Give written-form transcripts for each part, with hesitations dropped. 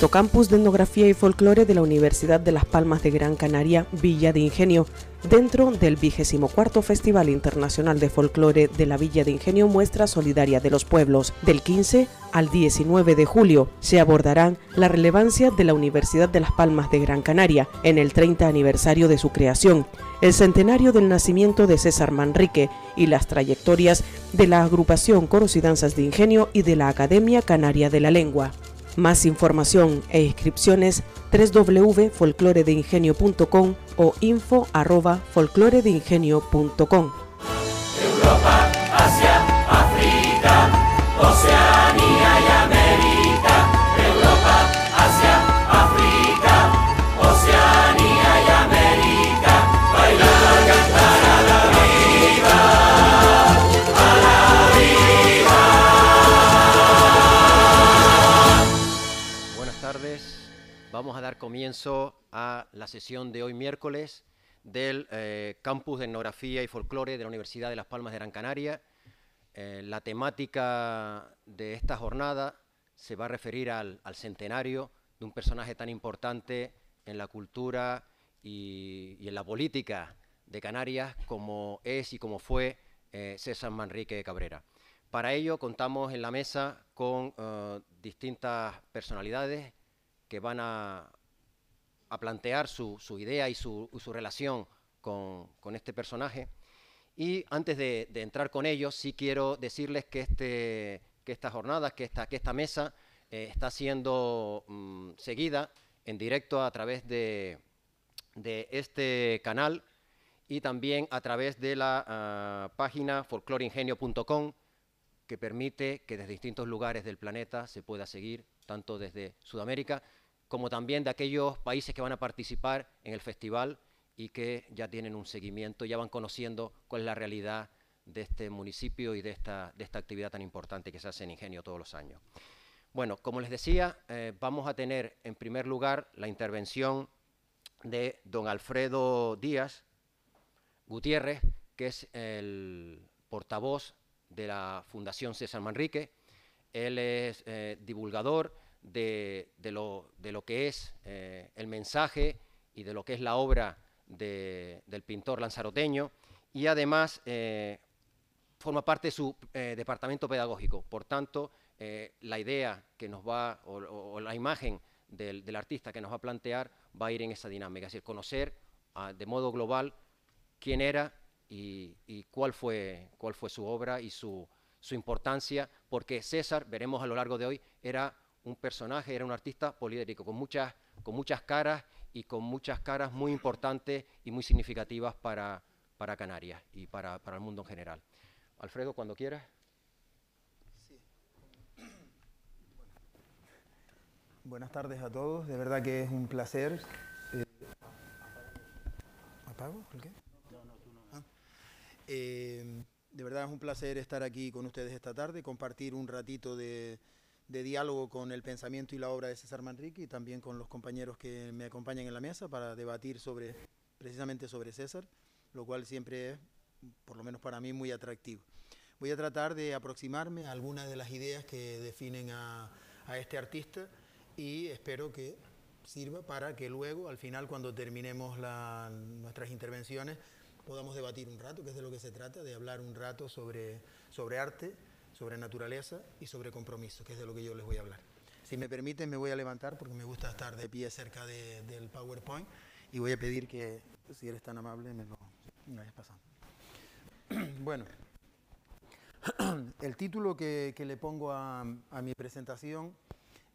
sexto campus de etnografía y folclore de la Universidad de Las Palmas de Gran Canaria, Villa de Ingenio, dentro del 24º Festival Internacional de Folclore de la Villa de Ingenio Muestra Solidaria de los Pueblos. Del 15 al 19 de julio se abordarán la relevancia de la Universidad de Las Palmas de Gran Canaria en el 30 aniversario de su creación, el centenario del nacimiento de César Manrique y las trayectorias de la agrupación Coros y Danzas de Ingenio y de la Academia Canaria de la Lengua. Más información e inscripciones www.folcloredeingenio.com o info@folcloredeingenio.com. Europa, Asia, África, Oceanía y América. Europa, Asia, África, Oceanía y América. Bailar, cantar a la vida, a la vida. Buenas tardes. Vamos a dar comienzo a la sesión de hoy miércoles del Campus de Etnografía y Folclore de la Universidad de Las Palmas de Gran Canaria. La temática de esta jornada se va a referir al centenario de un personaje tan importante en la cultura y en la política de Canarias como es y como fue César Manrique Cabrera. Para ello contamos en la mesa con distintas personalidades que van a plantear su idea y su relación con este personaje. Y antes de entrar con ellos, sí quiero decirles que esta jornada, que esta mesa está siendo seguida en directo a través de este canal y también a través de la página folcloreingenio.com, que permite que desde distintos lugares del planeta se pueda seguir, tanto desde Sudamérica como también de aquellos países que van a participar en el festival y que ya tienen un seguimiento, ya van conociendo cuál es la realidad de este municipio y de esta actividad tan importante que se hace en Ingenio todos los años. Bueno, como les decía, vamos a tener en primer lugar la intervención de don Alfredo Díaz Gutiérrez, que es el portavoz de la Fundación César Manrique. Él es divulgador de lo que es el mensaje y de lo que es la obra del pintor lanzaroteño, y además forma parte de su departamento pedagógico. Por tanto, la idea que nos va, o la imagen del artista que nos va a plantear va a ir en esa dinámica, es decir, conocer de modo global quién era y cuál fue su obra y su importancia, porque César, veremos a lo largo de hoy, era un personaje, era un artista poliédrico, con muchas caras y con muchas caras muy importantes y muy significativas para Canarias y para el mundo en general. Alfredo, cuando quieras. Sí. Buenas tardes a todos, de verdad que es un placer. ¿Apago? ¿El qué? No, tú no. De verdad es un placer estar aquí con ustedes esta tarde, compartir un ratito de diálogo con el pensamiento y la obra de César Manrique y también con los compañeros que me acompañan en la mesa para debatir precisamente sobre César, lo cual siempre es, por lo menos para mí, muy atractivo. Voy a tratar de aproximarme a algunas de las ideas que definen a este artista y espero que sirva para que luego, al final, cuando terminemos nuestras intervenciones, podamos debatir un rato, que es de lo que se trata, de hablar un rato sobre arte, sobre naturaleza y sobre compromiso, que es de lo que yo les voy a hablar. Si me permiten, me voy a levantar porque me gusta estar de pie cerca del PowerPoint y voy a pedir que, si eres tan amable, me vayas pasando. Bueno, el título que le pongo a mi presentación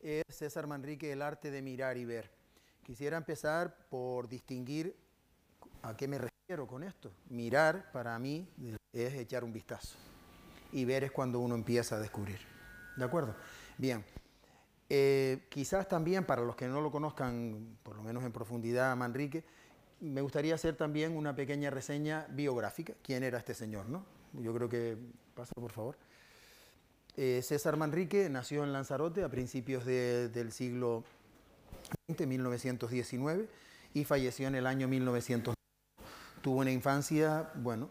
es César Manrique, el arte de mirar y ver. Quisiera empezar por distinguir a qué me refiero con esto. Mirar, para mí, es echar un vistazo. Y ver es cuando uno empieza a descubrir. ¿De acuerdo? Bien. Quizás también, para los que no lo conozcan, por lo menos en profundidad, a Manrique, me gustaría hacer también una pequeña reseña biográfica. ¿Quién era este señor, no? Yo creo que... Pasa, por favor. César Manrique nació en Lanzarote a principios del siglo XX, 1919, y falleció en el año 1900. Tuvo una infancia, bueno,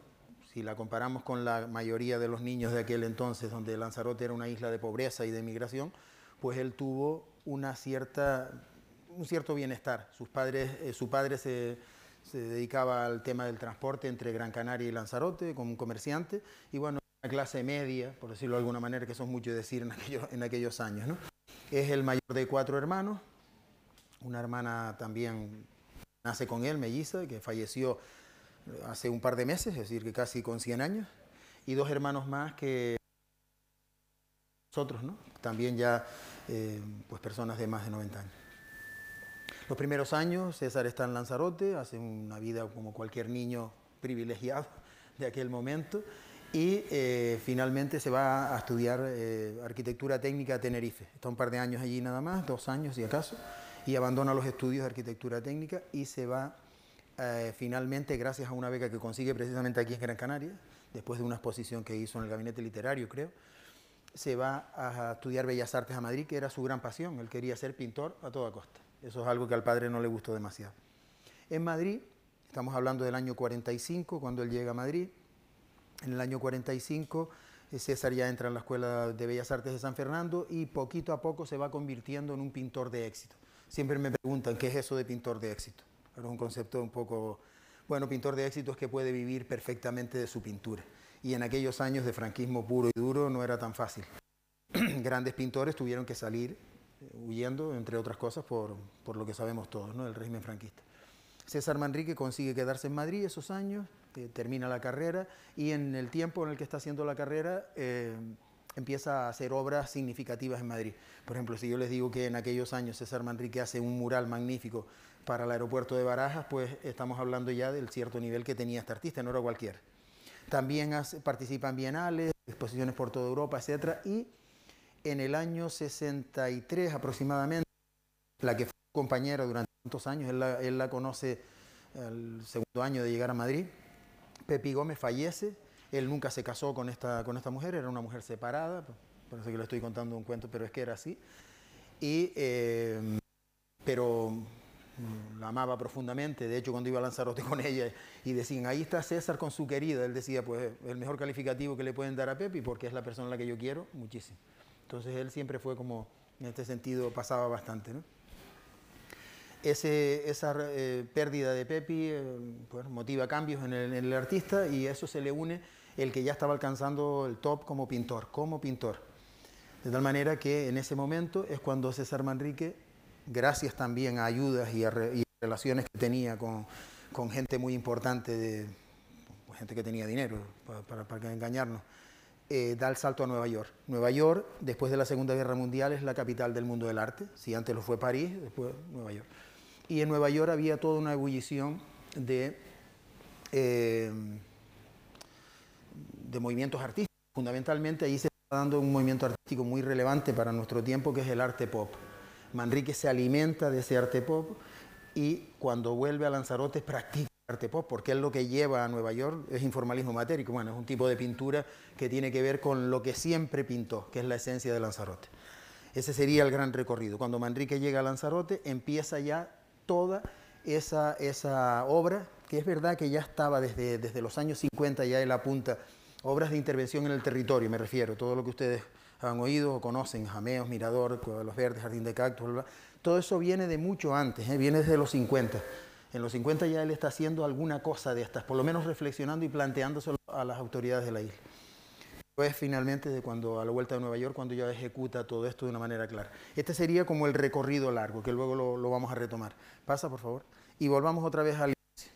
si la comparamos con la mayoría de los niños de aquel entonces, donde Lanzarote era una isla de pobreza y de migración, pues él tuvo un cierto bienestar. Su padre se dedicaba al tema del transporte entre Gran Canaria y Lanzarote como un comerciante, y bueno, una clase media, por decirlo de alguna manera, que eso es mucho decir en aquellos años, ¿no? Es el mayor de 4 hermanos, una hermana también nace con él, melliza, que falleció hace un par de meses, es decir, que casi con 100 años, y 2 hermanos más que nosotros, ¿no? También ya pues personas de más de 90 años. Los primeros años César está en Lanzarote, hace una vida como cualquier niño privilegiado de aquel momento, y finalmente se va a estudiar arquitectura técnica a Tenerife. Está un par de años allí nada más, 2 años si acaso, y abandona los estudios de arquitectura técnica y se va finalmente, gracias a una beca que consigue precisamente aquí en Gran Canaria, después de una exposición que hizo en el gabinete literario, creo, se va a estudiar Bellas Artes a Madrid, que era su gran pasión. Él quería ser pintor a toda costa. Eso es algo que al padre no le gustó demasiado. En Madrid, estamos hablando del año 45, cuando él llega a Madrid. En el año 45, César ya entra en la Escuela de Bellas Artes de San Fernando y poquito a poco se va convirtiendo en un pintor de éxito. Siempre me preguntan, ¿qué es eso de pintor de éxito? Es un concepto un poco... Bueno, pintor de éxito es que puede vivir perfectamente de su pintura. Y en aquellos años de franquismo puro y duro no era tan fácil. Grandes pintores tuvieron que salir huyendo, entre otras cosas, por lo que sabemos todos, ¿no? El régimen franquista. César Manrique consigue quedarse en Madrid esos años, termina la carrera, y en el tiempo en el que está haciendo la carrera empieza a hacer obras significativas en Madrid. Por ejemplo, si yo les digo que en aquellos años César Manrique hace un mural magnífico para el aeropuerto de Barajas, pues estamos hablando ya del cierto nivel que tenía este artista, no era cualquiera. También participa en bienales, exposiciones por toda Europa, etc. Y en el año 63 aproximadamente, la que fue compañera durante tantos años, él la conoce al segundo año de llegar a Madrid, Pepi Gómez fallece. Él nunca se casó con esta mujer, era una mujer separada, parece que le estoy contando un cuento, pero es que era así. Pero la amaba profundamente. De hecho, cuando iba a Lanzarote con ella y decían, ahí está César con su querida, él decía, pues el mejor calificativo que le pueden dar a Pepi, porque es la persona a la que yo quiero muchísimo. Entonces él siempre fue como, en este sentido, pasaba bastante, ¿no? Esa pérdida de Pepi pues, motiva cambios en el artista, y eso se le une el que ya estaba alcanzando el top como pintor. De tal manera que en ese momento es cuando César Manrique, gracias también a ayudas y relaciones que tenía con gente muy importante, gente que tenía dinero, para engañarnos, da el salto a Nueva York. Nueva York, después de la Segunda Guerra Mundial, es la capital del mundo del arte. Si antes lo fue París, después Nueva York. Y en Nueva York había toda una ebullición de movimientos artísticos. Fundamentalmente ahí se está dando un movimiento artístico muy relevante para nuestro tiempo, que es el arte pop. Manrique se alimenta de ese arte pop y cuando vuelve a Lanzarote practica arte pop, porque él lo que lleva a Nueva York es informalismo matérico. Bueno, es un tipo de pintura que tiene que ver con lo que siempre pintó, que es la esencia de Lanzarote. Ese sería el gran recorrido. Cuando Manrique llega a Lanzarote, empieza ya toda esa obra, que es verdad que ya estaba desde los años 50, ya él apunta obras de intervención en el territorio, me refiero, todo lo que ustedes han oído o conocen, Jameos, Mirador, Cueva de los Verdes, Jardín de Cactus, bla, bla. Todo eso viene de mucho antes, viene desde los 50. En los 50 ya él está haciendo alguna cosa de estas, por lo menos reflexionando y planteándoselo a las autoridades de la isla. Pues finalmente, cuando a la vuelta de Nueva York, cuando ya ejecuta todo esto de una manera clara. Este sería como el recorrido largo, que luego lo vamos a retomar. Pasa, por favor. Y volvamos otra vez al inicio.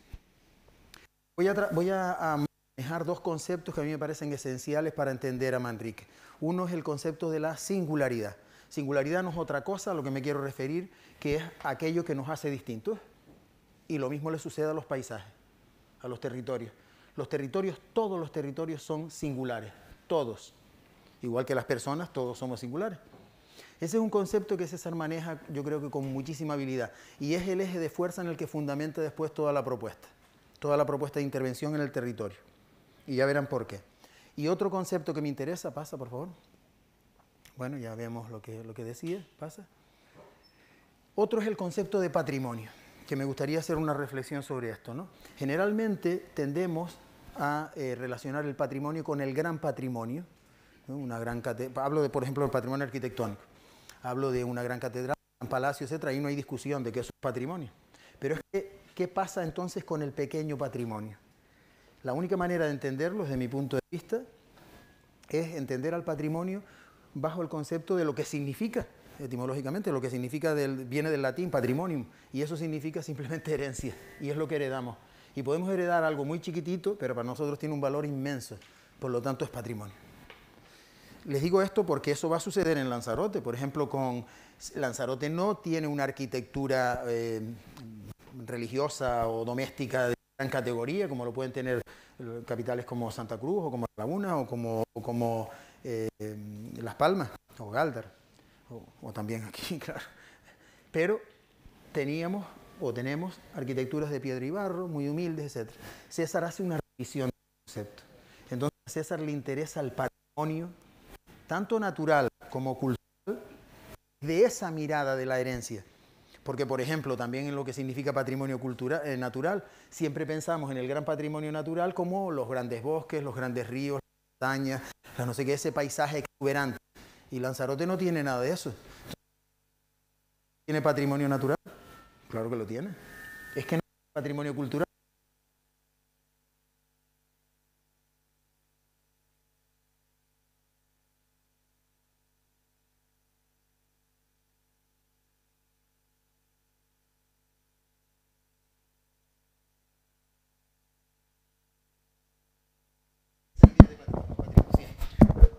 Voy a manejar 2 conceptos que a mí me parecen esenciales para entender a Manrique. Uno es el concepto de la singularidad. Singularidad no es otra cosa a lo que me quiero referir, que es aquello que nos hace distintos. Y lo mismo le sucede a los paisajes, a los territorios. Todos los territorios son singulares. Todos, igual que las personas, todos somos singulares. Ese es un concepto que César maneja, yo creo que con muchísima habilidad, y es el eje de fuerza en el que fundamenta después toda la propuesta de intervención en el territorio. Y ya verán por qué. Y otro concepto que me interesa, pasa por favor. Bueno, ya vemos lo que decía, pasa. Otro es el concepto de patrimonio, que me gustaría hacer una reflexión sobre esto, ¿no? Generalmente tendemos a relacionar el patrimonio con el gran patrimonio, ¿no? Hablo por ejemplo, del patrimonio arquitectónico. Hablo de una gran catedral, palacio, etc., ahí no hay discusión de que eso es patrimonio. Pero es que, ¿qué pasa entonces con el pequeño patrimonio? La única manera de entenderlo, desde mi punto de vista, es entender al patrimonio bajo el concepto de lo que significa, etimológicamente, lo que significa viene del latín patrimonium, y eso significa simplemente herencia, y es lo que heredamos. Y podemos heredar algo muy chiquitito, pero para nosotros tiene un valor inmenso, por lo tanto es patrimonio. Les digo esto porque eso va a suceder en Lanzarote. Por ejemplo, Lanzarote no tiene una arquitectura religiosa o doméstica de gran categoría, como lo pueden tener capitales como Santa Cruz, o como La Laguna, o como Las Palmas, o Gáldar, o también aquí, claro. Pero tenemos arquitecturas de piedra y barro, muy humildes, etc. César hace una revisión del concepto. Entonces a César le interesa el patrimonio, tanto natural como cultural, de esa mirada de la herencia. Porque, por ejemplo, también en lo que significa patrimonio natural, siempre pensamos en el gran patrimonio natural como los grandes bosques, los grandes ríos, las montañas, no sé qué, ese paisaje exuberante. Y Lanzarote no tiene nada de eso. ¿Tiene patrimonio natural? Claro que lo tiene. Es que no es patrimonio cultural.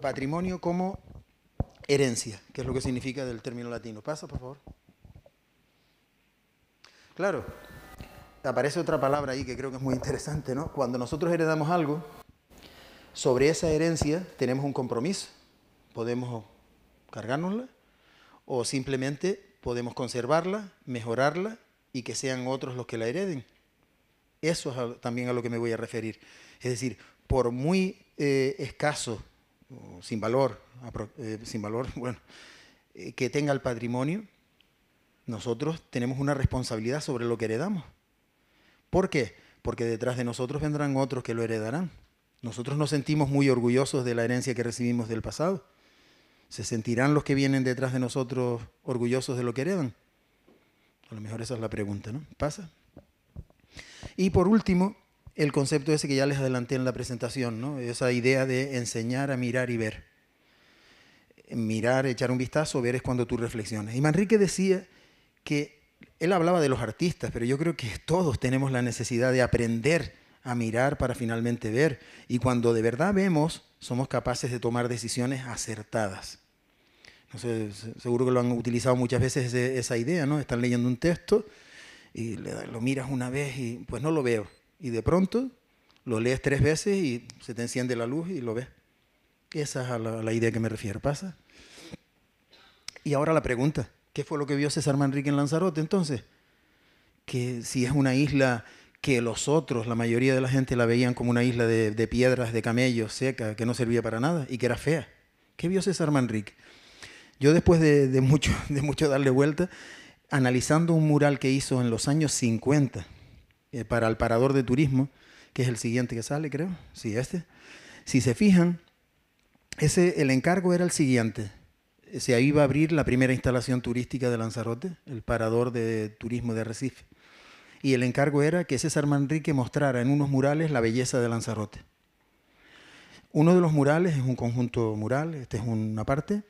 Patrimonio como herencia, que es lo que significa del término latino. Pasa, por favor. Claro, aparece otra palabra ahí que creo que es muy interesante, ¿no? Cuando nosotros heredamos algo, sobre esa herencia tenemos un compromiso. Podemos cargárnosla o simplemente podemos conservarla, mejorarla y que sean otros los que la hereden. Eso es también a lo que me voy a referir. Es decir, por muy escaso, sin valor, bueno, que tenga el patrimonio, nosotros tenemos una responsabilidad sobre lo que heredamos. ¿Por qué? Porque detrás de nosotros vendrán otros que lo heredarán. Nosotros nos sentimos muy orgullosos de la herencia que recibimos del pasado. ¿Se sentirán los que vienen detrás de nosotros orgullosos de lo que heredan? A lo mejor esa es la pregunta, ¿no? ¿Pasa? Y por último, el concepto ese que ya les adelanté en la presentación, ¿no? Esa idea de enseñar a mirar y ver. Mirar, echar un vistazo, ver es cuando tú reflexionas. Y Manrique decía que él hablaba de los artistas, pero yo creo que todos tenemos la necesidad de aprender a mirar para finalmente ver. Y cuando de verdad vemos, somos capaces de tomar decisiones acertadas. No sé, seguro que lo han utilizado muchas veces esa idea, ¿no? Están leyendo un texto y lo miras una vez y pues no lo veo. Y de pronto lo lees 3 veces y se te enciende la luz y lo ves. Esa es a la idea que me refiero. ¿Pasa? Y ahora la pregunta, ¿qué fue lo que vio César Manrique en Lanzarote entonces? Que si es una isla que los otros, la mayoría de la gente la veían como una isla de piedras, de camellos, seca, que no servía para nada y que era fea. ¿Qué vio César Manrique? Yo después de mucho darle vuelta, analizando un mural que hizo en los años 50 para el Parador de Turismo, que es el siguiente que sale, creo. Sí, este. Si se fijan, el encargo era el siguiente. Se iba a abrir la primera instalación turística de Lanzarote, el Parador de Turismo de Arrecife. Y el encargo era que César Manrique mostrara en unos murales la belleza de Lanzarote. Uno de los murales es un conjunto mural, esta es una parte.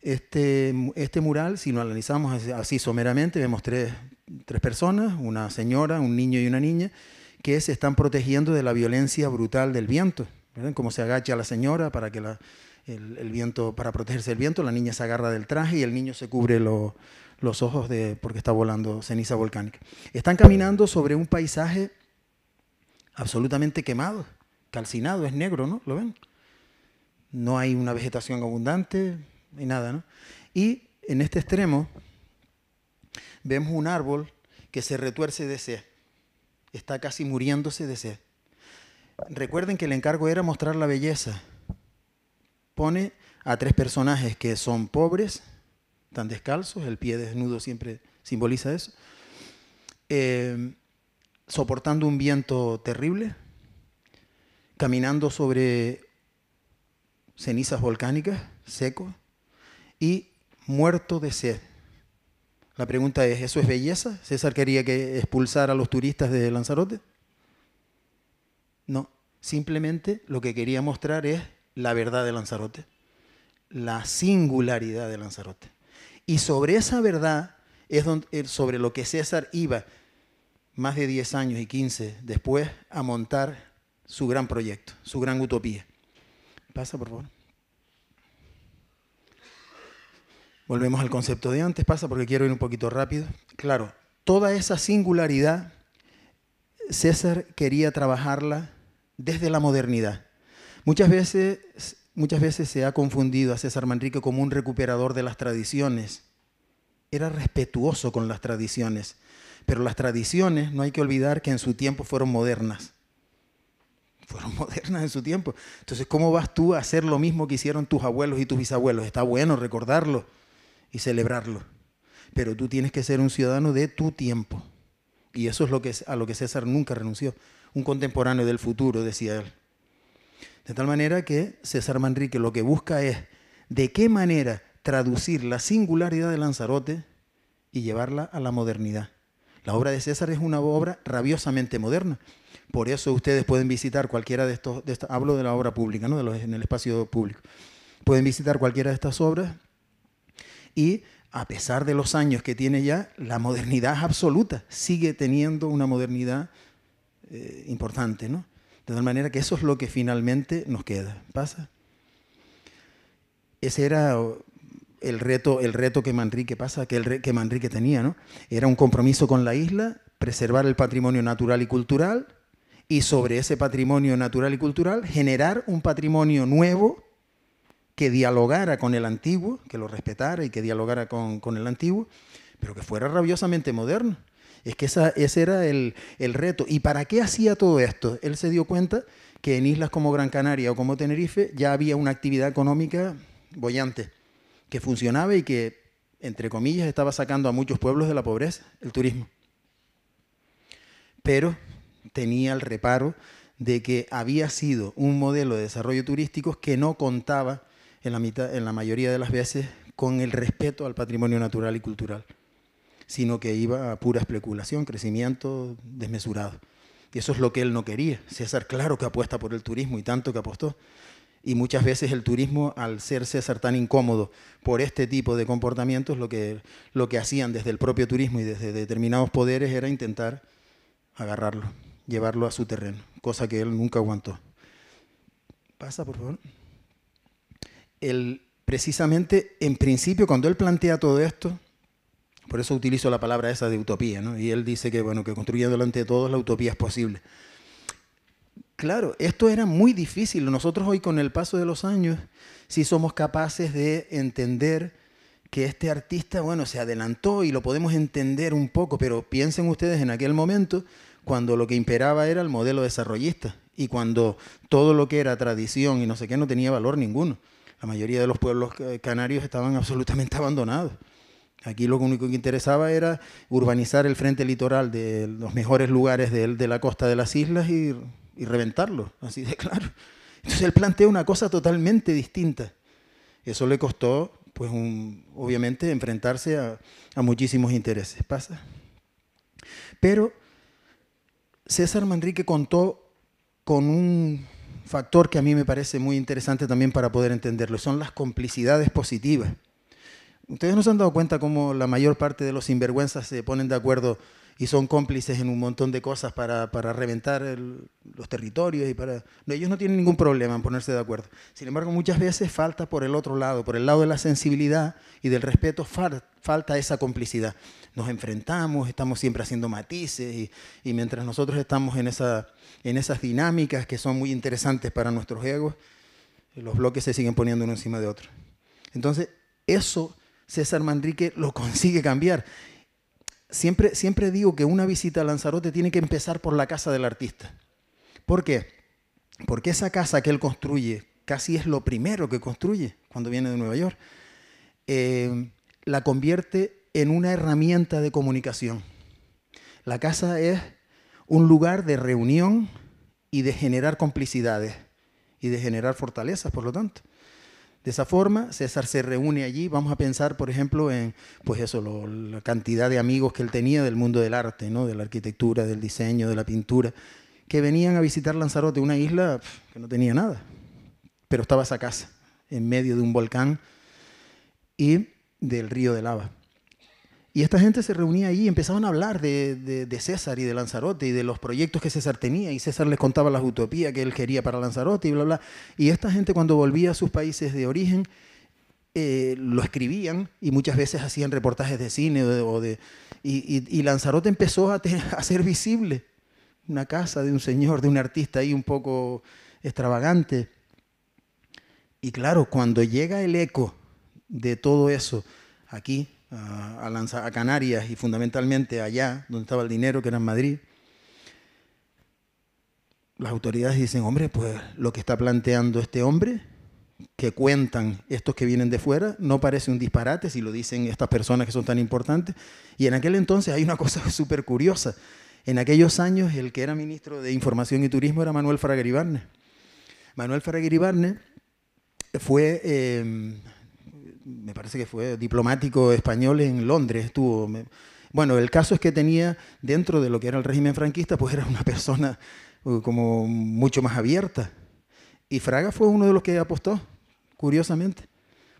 Este mural, si lo analizamos así someramente, vemos tres personas, una señora, un niño y una niña, que se están protegiendo de la violencia brutal del viento. ¿Ven cómo se agacha la señora para que el viento, para protegerse del viento? La niña se agarra del traje y el niño se cubre los ojos porque está volando ceniza volcánica. Están caminando sobre un paisaje absolutamente quemado, calcinado, es negro, ¿no? ¿Lo ven? No hay una vegetación abundante, no hay nada, ¿no? Y en este extremo vemos un árbol que se retuerce de sed, está casi muriéndose de sed. Recuerden que el encargo era mostrar la belleza. Pone a 3 personajes que son pobres, están descalzos, el pie desnudo siempre simboliza eso, soportando un viento terrible, caminando sobre cenizas volcánicas, seco, y muerto de sed. La pregunta es, ¿eso es belleza? ¿César quería que expulsara a los turistas de Lanzarote? No, simplemente lo que quería mostrar es la verdad de Lanzarote, la singularidad de Lanzarote. Y sobre esa verdad es sobre lo que César iba más de 10 años y 15 después a montar su gran proyecto, su gran utopía. Pasa, por favor. Volvemos al concepto de antes, pasa porque quiero ir un poquito rápido. Claro, toda esa singularidad, César quería trabajarla desde la modernidad. Muchas veces se ha confundido a César Manrique como un recuperador de las tradiciones. Era respetuoso con las tradiciones, pero las tradiciones no hay que olvidar que en su tiempo fueron modernas. Fueron modernas en su tiempo. Entonces, ¿cómo vas tú a hacer lo mismo que hicieron tus abuelos y tus bisabuelos? Está bueno recordarlo y celebrarlo, pero tú tienes que ser un ciudadano de tu tiempo. Y eso es a lo que César nunca renunció. Un contemporáneo del futuro, decía él. De tal manera que César Manrique lo que busca es de qué manera traducir la singularidad de Lanzarote y llevarla a la modernidad. La obra de César es una obra rabiosamente moderna. Por eso ustedes pueden visitar cualquiera de estos, hablo de la obra pública, ¿no? En el espacio público. Pueden visitar cualquiera de estas obras y a pesar de los años que tiene ya, la modernidad es absoluta. Sigue teniendo una modernidad importante, ¿no? De tal manera que eso es lo que finalmente nos queda. ¿Pasa? Ese era el reto que Manrique que Manrique tenía, ¿no? Era un compromiso con la isla, preservar el patrimonio natural y cultural, y sobre ese patrimonio natural y cultural generar un patrimonio nuevo que dialogara con el antiguo, que lo respetara y que dialogara con el antiguo, pero que fuera rabiosamente moderno. Es que ese era el reto. ¿Y para qué hacía todo esto? Él se dio cuenta que en islas como Gran Canaria o como Tenerife ya había una actividad económica boyante, que funcionaba y que, entre comillas, estaba sacando a muchos pueblos de la pobreza, el turismo. Pero tenía el reparo de que había sido un modelo de desarrollo turístico que no contaba en la mayoría de las veces con el respeto al patrimonio natural y cultural, sino que iba a pura especulación, crecimiento desmesurado. Y eso es lo que él no quería. César, claro que apuesta por el turismo y tanto que apostó. Y muchas veces el turismo, al ser César tan incómodo por este tipo de comportamientos, lo que hacían desde el propio turismo y desde determinados poderes era intentar agarrarlo, llevarlo a su terreno, cosa que él nunca aguantó. Pasa, por favor. Él, precisamente, en principio, cuando él plantea todo esto, por eso utilizo la palabra esa de utopía, ¿no? Y él dice que, bueno, que construyendo delante de todos la utopía es posible. Claro, esto era muy difícil. Nosotros hoy, con el paso de los años, sí somos capaces de entender que este artista, bueno, se adelantó y lo podemos entender un poco, pero piensen ustedes en aquel momento cuando lo que imperaba era el modelo desarrollista y cuando todo lo que era tradición y no sé qué no tenía valor ninguno. La mayoría de los pueblos canarios estaban absolutamente abandonados. Aquí lo único que interesaba era urbanizar el frente litoral de los mejores lugares de la costa de las islas y reventarlo, así de claro. Entonces él plantea una cosa totalmente distinta. Eso le costó, pues, obviamente, enfrentarse a muchísimos intereses. ¿Pasa? Pero César Manrique contó con un factor que a mí me parece muy interesante también para poder entenderlo, son las complicidades positivas. Ustedes no se han dado cuenta cómo la mayor parte de los sinvergüenzas se ponen de acuerdo y son cómplices en un montón de cosas para reventar los territorios. No, ellos no tienen ningún problema en ponerse de acuerdo. Sin embargo, muchas veces falta por el otro lado, por el lado de la sensibilidad y del respeto, falta esa complicidad. Nos enfrentamos, estamos siempre haciendo matices y mientras nosotros estamos en esas dinámicas que son muy interesantes para nuestros egos, los bloques se siguen poniendo uno encima de otro. Entonces, eso César Manrique lo consigue cambiar. Siempre digo que una visita a Lanzarote tiene que empezar por la casa del artista. ¿Por qué? Porque esa casa que él construye, casi es lo primero que construye cuando viene de Nueva York, la convierte en una herramienta de comunicación. La casa es un lugar de reunión y de generar complicidades y de generar fortalezas, por lo tanto. De esa forma, César se reúne allí. Vamos a pensar, por ejemplo, en pues eso, la cantidad de amigos que él tenía del mundo del arte, ¿no? De la arquitectura, del diseño, de la pintura, que venían a visitar Lanzarote, una isla que no tenía nada, pero estaba esa casa, en medio de un volcán y del río de lava. Y esta gente se reunía allí y empezaban a hablar de César y de Lanzarote y de los proyectos que César tenía, y César les contaba las utopías que él quería para Lanzarote y bla, bla. Y esta gente, cuando volvía a sus países de origen, lo escribían y muchas veces hacían reportajes de cine y Lanzarote empezó a ser visible. Una casa de un señor, de un artista ahí un poco extravagante. Y claro, cuando llega el eco de todo eso aquí, a Canarias y fundamentalmente allá, donde estaba el dinero, que era en Madrid, las autoridades dicen, hombre, pues lo que está planteando este hombre, que cuentan estos que vienen de fuera, no parece un disparate si lo dicen estas personas que son tan importantes. Y en aquel entonces hay una cosa súper curiosa. En aquellos años, el que era ministro de Información y Turismo era Manuel Fraga Iribarne. Manuel Fraga Iribarne fue, me parece que fue diplomático español en Londres. Estuvo, bueno, el caso es que tenía, dentro de lo que era el régimen franquista, pues era una persona como mucho más abierta. Y Fraga fue uno de los que apostó, curiosamente.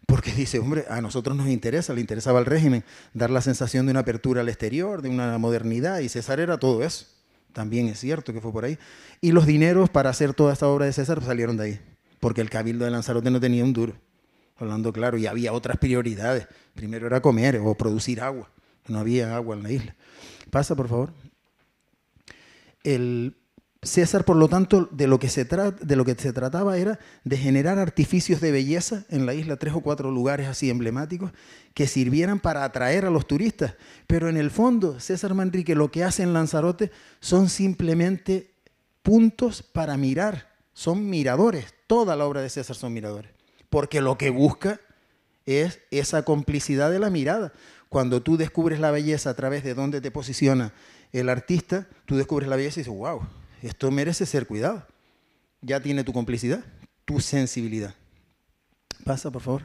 Porque dice, hombre, a nosotros nos interesa, le interesaba al régimen, dar la sensación de una apertura al exterior, de una modernidad, y César era todo eso. También es cierto que fue por ahí. Y los dineros para hacer toda esta obra de César salieron de ahí, porque el Cabildo de Lanzarote no tenía un duro, hablando claro, y había otras prioridades. Primero era comer o producir agua, no había agua en la isla. Pasa, por favor. César, por lo tanto, de lo que se trataba era de generar artificios de belleza en la isla, 3 o 4 lugares así emblemáticos que sirvieran para atraer a los turistas. Pero en el fondo, César Manrique lo que hace en Lanzarote son simplemente puntos para mirar, son miradores. Toda la obra de César son miradores, porque lo que busca es esa complicidad de la mirada. Cuando tú descubres la belleza a través de dónde te posiciona el artista, tú descubres la belleza y dices, wow, esto merece ser cuidado. Ya tiene tu complicidad, tu sensibilidad. Pasa, por favor.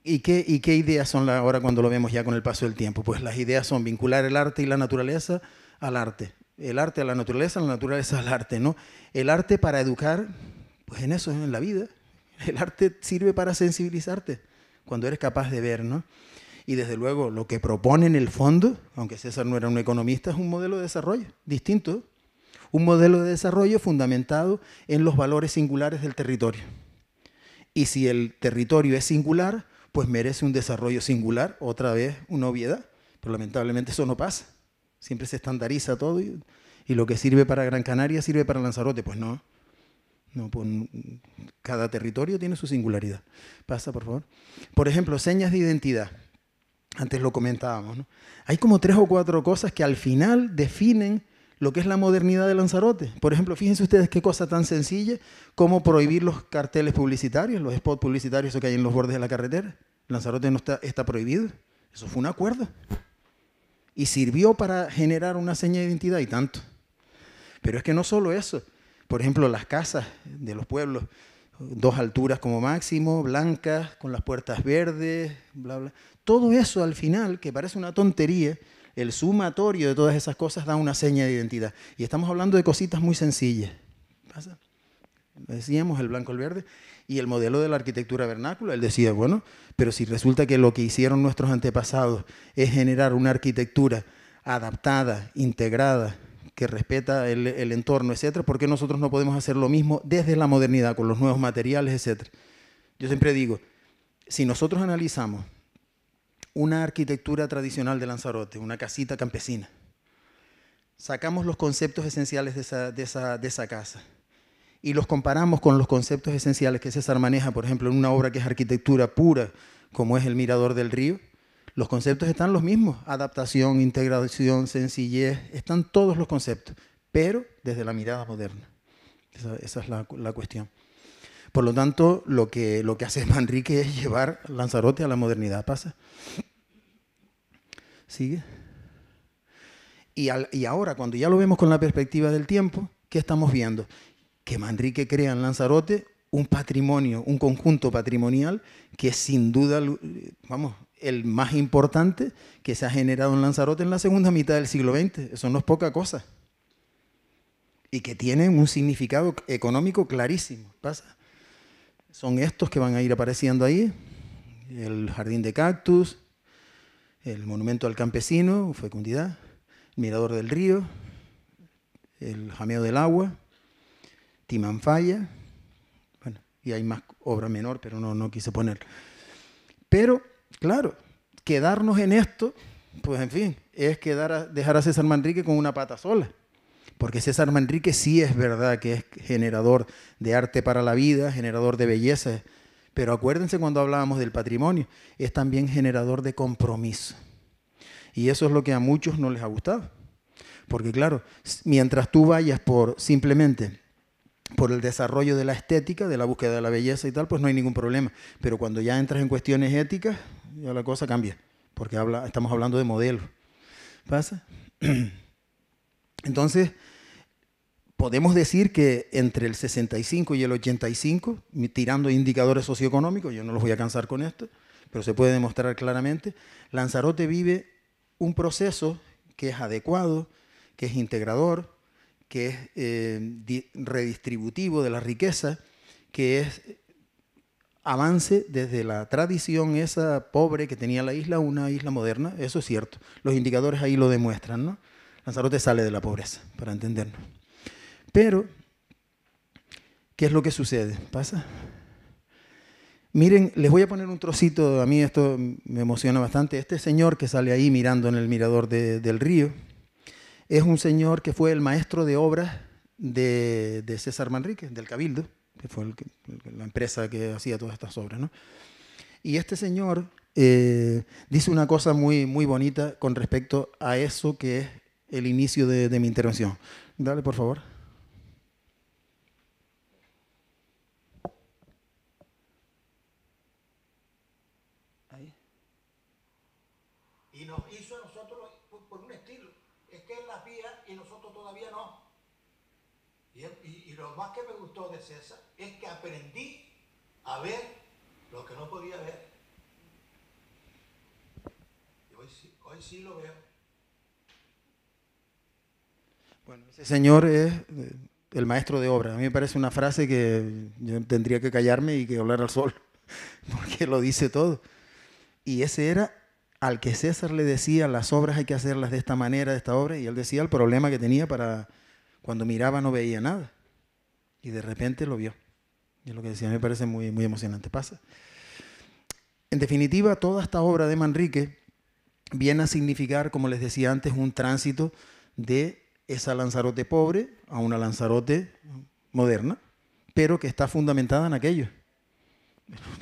¿Y qué ideas son ahora cuando lo vemos ya con el paso del tiempo? Pues las ideas son vincular el arte y la naturaleza al arte. El arte a la naturaleza al arte, ¿no? El arte para educar, pues en eso, en la vida. El arte sirve para sensibilizarte, cuando eres capaz de ver, ¿no? Y desde luego lo que propone en el fondo, aunque César no era un economista, es un modelo de desarrollo distinto. Un modelo de desarrollo fundamentado en los valores singulares del territorio. Y si el territorio es singular, pues merece un desarrollo singular, otra vez una obviedad. Pero lamentablemente eso no pasa. Siempre se estandariza todo y lo que sirve para Gran Canaria sirve para Lanzarote. Pues no. No, pues cada territorio tiene su singularidad. Pasa, por favor. Por ejemplo, señas de identidad. Antes lo comentábamos, ¿no? Hay como 3 o 4 cosas que al final definen lo que es la modernidad de Lanzarote. Por ejemplo, fíjense ustedes qué cosa tan sencilla como prohibir los carteles publicitarios, los spots publicitarios que hay en los bordes de la carretera. Lanzarote no está prohibido. Eso fue un acuerdo. Y sirvió para generar una seña de identidad y tanto. Pero es que no solo eso. Por ejemplo, las casas de los pueblos, 2 alturas como máximo, blancas, con las puertas verdes, bla, bla. Todo eso al final, que parece una tontería, el sumatorio de todas esas cosas da una seña de identidad. Y estamos hablando de cositas muy sencillas. ¿Pasa? Decíamos el blanco, el verde, y el modelo de la arquitectura vernácula. Él decía, bueno, pero si resulta que lo que hicieron nuestros antepasados es generar una arquitectura adaptada, integrada, que respeta el entorno, etcétera, ¿por qué nosotros no podemos hacer lo mismo desde la modernidad, con los nuevos materiales, etcétera? Yo siempre digo, si nosotros analizamos una arquitectura tradicional de Lanzarote, una casita campesina, sacamos los conceptos esenciales de esa casa y los comparamos con los conceptos esenciales que César maneja, por ejemplo, en una obra que es arquitectura pura, como es el Mirador del Río, los conceptos están los mismos, adaptación, integración, sencillez, están todos los conceptos, pero desde la mirada moderna. Esa es la cuestión. Por lo tanto, lo que hace Manrique es llevar Lanzarote a la modernidad. ¿Pasa? ¿Sigue? Y ahora, cuando ya lo vemos con la perspectiva del tiempo, ¿qué estamos viendo? Que Manrique crea en Lanzarote un patrimonio, un conjunto patrimonial que es sin duda, vamos, el más importante que se ha generado en Lanzarote en la segunda mitad del siglo XX. Eso no es poca cosa. Y que tienen un significado económico clarísimo. ¿Pasa? Son estos que van a ir apareciendo ahí. El jardín de cactus, el monumento al campesino, fecundidad, el mirador del río, el jameo del agua, Timanfaya. Bueno, y hay más obra menor, pero no quise poner. Pero, claro, quedarnos en esto, pues en fin, es dejar a César Manrique con una pata sola. Porque César Manrique sí es verdad que es generador de arte para la vida, generador de belleza, pero acuérdense cuando hablábamos del patrimonio, es también generador de compromiso. Y eso es lo que a muchos no les ha gustado. Porque claro, mientras tú vayas simplemente por el desarrollo de la estética, de la búsqueda de la belleza y tal, pues no hay ningún problema. Pero cuando ya entras en cuestiones éticas, ya la cosa cambia, porque estamos hablando de modelos. ¿Pasa? Entonces, podemos decir que entre el 65 y el 85, tirando indicadores socioeconómicos, yo no los voy a cansar con esto, pero se puede demostrar claramente, Lanzarote vive un proceso que es adecuado, que es integrador, que es redistributivo de la riqueza, que es avance desde la tradición esa pobre que tenía la isla a una isla moderna. Eso es cierto. Los indicadores ahí lo demuestran, ¿no? Lanzarote sale de la pobreza, para entendernos. Pero, ¿qué es lo que sucede? ¿Pasa? Miren, les voy a poner un trocito, a mí esto me emociona bastante. Este señor que sale ahí mirando en el mirador del río, es un señor que fue el maestro de obras de César Manrique, del Cabildo, que fue la empresa que hacía todas estas obras, ¿no? Y este señor dice una cosa muy, muy bonita con respecto a eso que es el inicio de mi intervención. Dale, por favor. Ahí. Y nos hizo a nosotros por un estilo. Es que él las veía y nosotros todavía no. Y lo más que me gustó de César es que aprendí a ver lo que no podía ver. Y hoy sí lo veo. Bueno, ese señor es el maestro de obra. A mí me parece una frase que yo tendría que callarme y que hablar al sol, porque lo dice todo. Y ese era al que César le decía, las obras hay que hacerlas de esta manera, de esta obra, y él decía el problema que tenía para cuando miraba no veía nada. Y de repente lo vio. Y es lo que decía, me parece muy, muy emocionante. Pasa. En definitiva, toda esta obra de Manrique viene a significar, como les decía antes, un tránsito de esa Lanzarote pobre a una Lanzarote moderna, pero que está fundamentada en aquello.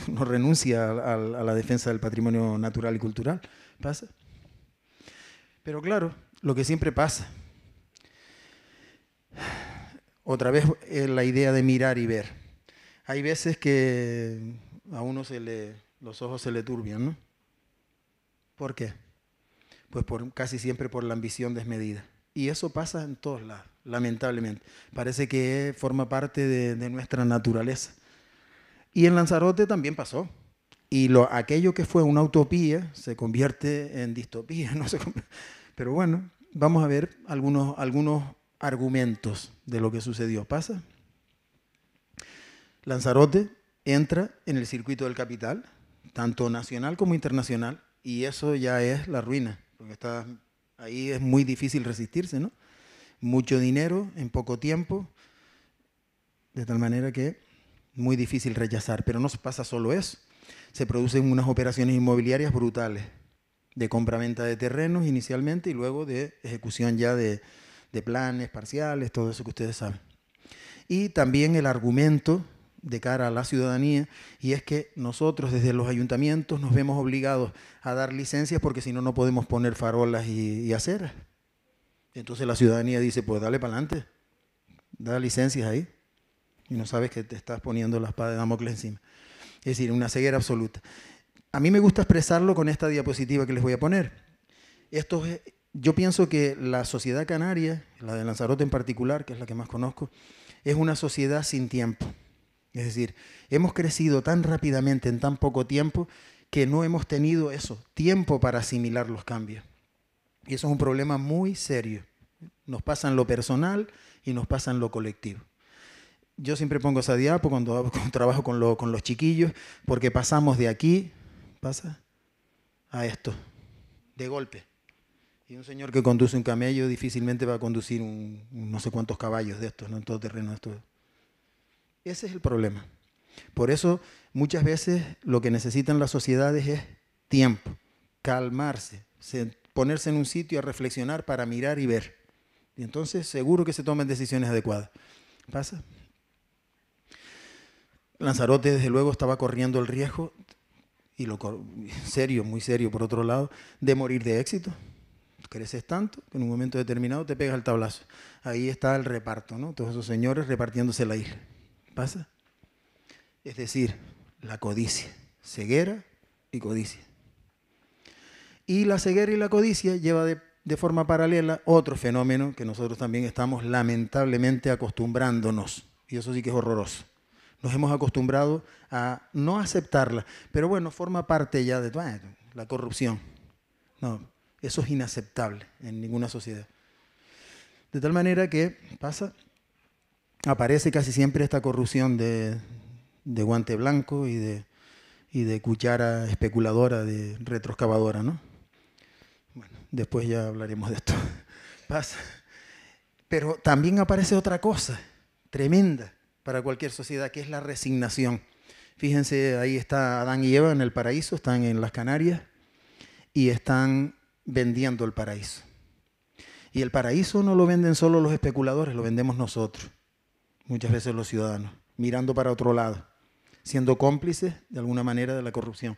No renuncia a la defensa del patrimonio natural y cultural. ¿Pasa? Pero claro, lo que siempre pasa, otra vez la idea de mirar y ver. Hay veces que a uno los ojos se le turbian, ¿no? ¿Por qué? Pues casi siempre por la ambición desmedida. Y eso pasa en todos lados, lamentablemente. Parece que forma parte de nuestra naturaleza. Y en Lanzarote también pasó. Y aquello que fue una utopía se convierte en distopía. No sé cómo. Pero bueno, vamos a ver algunos argumentos de lo que sucedió. ¿Pasa? Lanzarote entra en el circuito del capital, tanto nacional como internacional, y eso ya es la ruina, porque ahí es muy difícil resistirse, ¿no? Mucho dinero en poco tiempo, de tal manera que muy difícil rechazar. Pero no pasa solo eso. Se producen unas operaciones inmobiliarias brutales, de compra-venta de terrenos inicialmente y luego de ejecución ya de planes parciales, todo eso que ustedes saben. Y también el argumento de cara a la ciudadanía, y es que nosotros desde los ayuntamientos nos vemos obligados a dar licencias porque si no, no podemos poner farolas y aceras. Entonces la ciudadanía dice, pues dale para adelante, da licencias ahí, y no sabes que te estás poniendo la espada de Damocles encima. Es decir, una ceguera absoluta. A mí me gusta expresarlo con esta diapositiva que les voy a poner. Yo pienso que la sociedad canaria, la de Lanzarote en particular, que es la que más conozco, es una sociedad sin tiempo. Es decir, hemos crecido tan rápidamente en tan poco tiempo que no hemos tenido tiempo para asimilar los cambios. Y eso es un problema muy serio. Nos pasa en lo personal y nos pasa en lo colectivo. Yo siempre pongo esa diapo cuando trabajo con los chiquillos, porque pasamos de aquí, a esto, de golpe. Y un señor que conduce un camello difícilmente va a conducir no sé cuántos caballos de estos, ¿no? En todo terreno. Ese es el problema. Por eso, muchas veces lo que necesitan las sociedades es tiempo, calmarse, ponerse en un sitio a reflexionar para mirar y ver. Y entonces seguro que se tomen decisiones adecuadas. ¿Pasa? Lanzarote, desde luego, estaba corriendo el riesgo, y muy serio por otro lado, de morir de éxito. Creces tanto que en un momento determinado te pegas el tablazo. Ahí está el reparto, ¿no? Todos esos señores repartiéndose la isla. ¿Pasa? Es decir, la codicia, ceguera y codicia. Y la ceguera y la codicia lleva de forma paralela otro fenómeno que nosotros también estamos lamentablemente acostumbrándonos. Y eso sí que es horroroso. Nos hemos acostumbrado a no aceptarla. Pero bueno, forma parte ya de la corrupción. No, eso es inaceptable en ninguna sociedad. De tal manera que aparece casi siempre esta corrupción de guante blanco y de cuchara especuladora, de retroexcavadora, ¿no? Bueno, después ya hablaremos de esto. Pero también aparece otra cosa tremenda para cualquier sociedad, que es la resignación. Fíjense, ahí está Adán y Eva en el paraíso, están en las Canarias y están vendiendo el paraíso. Y el paraíso no lo venden solo los especuladores, lo vendemos nosotros, muchas veces los ciudadanos, mirando para otro lado, siendo cómplices de alguna manera de la corrupción.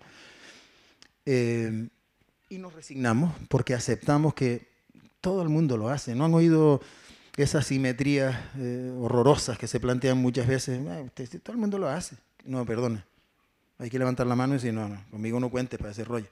Y nos resignamos porque aceptamos que todo el mundo lo hace. ¿No han oído esas simetrías horrorosas que se plantean muchas veces? Todo el mundo lo hace. No, perdona. Hay que levantar la mano y decir, no, conmigo no cuentes para ese rollo.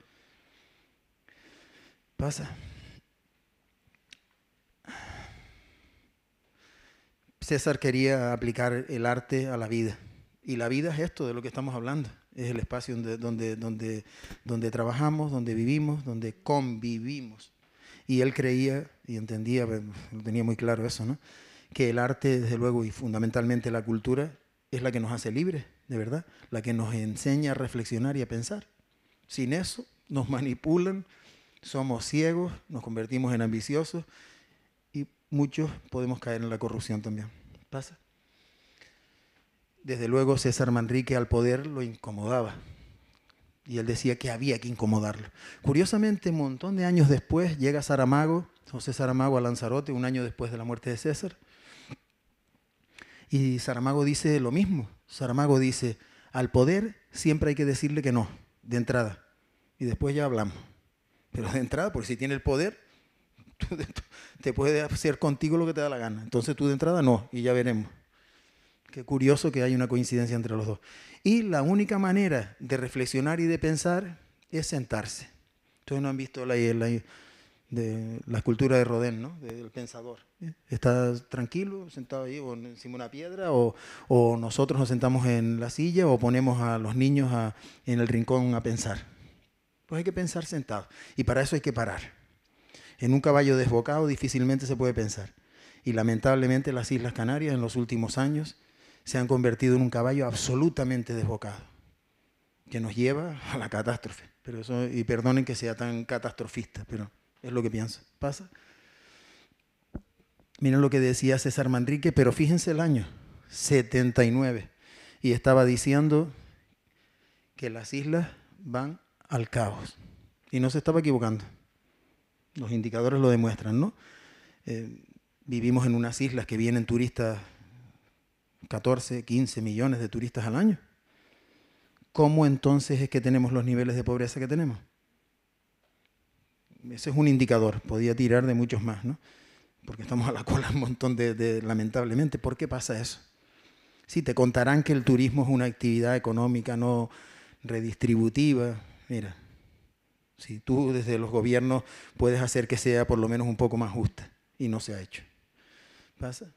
César quería aplicar el arte a la vida. Y la vida es esto de lo que estamos hablando. Es el espacio donde trabajamos, donde vivimos, donde convivimos. Y él creía y entendía, lo tenía muy claro eso, ¿no? Que el arte, desde luego, y fundamentalmente la cultura, es la que nos hace libres, de verdad, la que nos enseña a reflexionar y a pensar. Sin eso, nos manipulan, somos ciegos, nos convertimos en ambiciosos y muchos podemos caer en la corrupción también. ¿Pasa? Desde luego, César Manrique al poder lo incomodaba. Y él decía que había que incomodarlo. Curiosamente, un montón de años después, llega Saramago, José Saramago a Lanzarote, un año después de la muerte de César. Y Saramago dice lo mismo. Saramago dice, al poder siempre hay que decirle que no, de entrada. Y después ya hablamos. Pero de entrada, porque si tiene el poder, te puede hacer contigo lo que te da la gana. Entonces tú de entrada no, y ya veremos. Qué curioso que hay una coincidencia entre los dos. Y la única manera de reflexionar y de pensar es sentarse. Ustedes no han visto la escultura de Rodin, ¿no? Del pensador. Está tranquilo, sentado ahí, o encima de una piedra, o nosotros nos sentamos en la silla, o ponemos a los niños en el rincón a pensar. Pues hay que pensar sentado. Y para eso hay que parar. En un caballo desbocado difícilmente se puede pensar. Y lamentablemente las Islas Canarias en los últimos años se han convertido en un caballo absolutamente desbocado, que nos lleva a la catástrofe. Pero eso, y perdonen que sea tan catastrofista, pero es lo que pienso. ¿Pasa? Miren lo que decía César Manrique, pero fíjense el año, 79. Y estaba diciendo que las islas van al caos. Y no se estaba equivocando. Los indicadores lo demuestran, ¿no? Vivimos en unas islas que vienen turistas, 14, 15 millones de turistas al año. ¿Cómo entonces es que tenemos los niveles de pobreza que tenemos? Ese es un indicador, podía tirar de muchos más, ¿no? Porque estamos a la cola un montón lamentablemente. ¿Por qué pasa eso? Sí, te contarán que el turismo es una actividad económica no redistributiva. Mira, si tú desde los gobiernos puedes hacer que sea por lo menos un poco más justa, y no se ha hecho. ¿Pasa?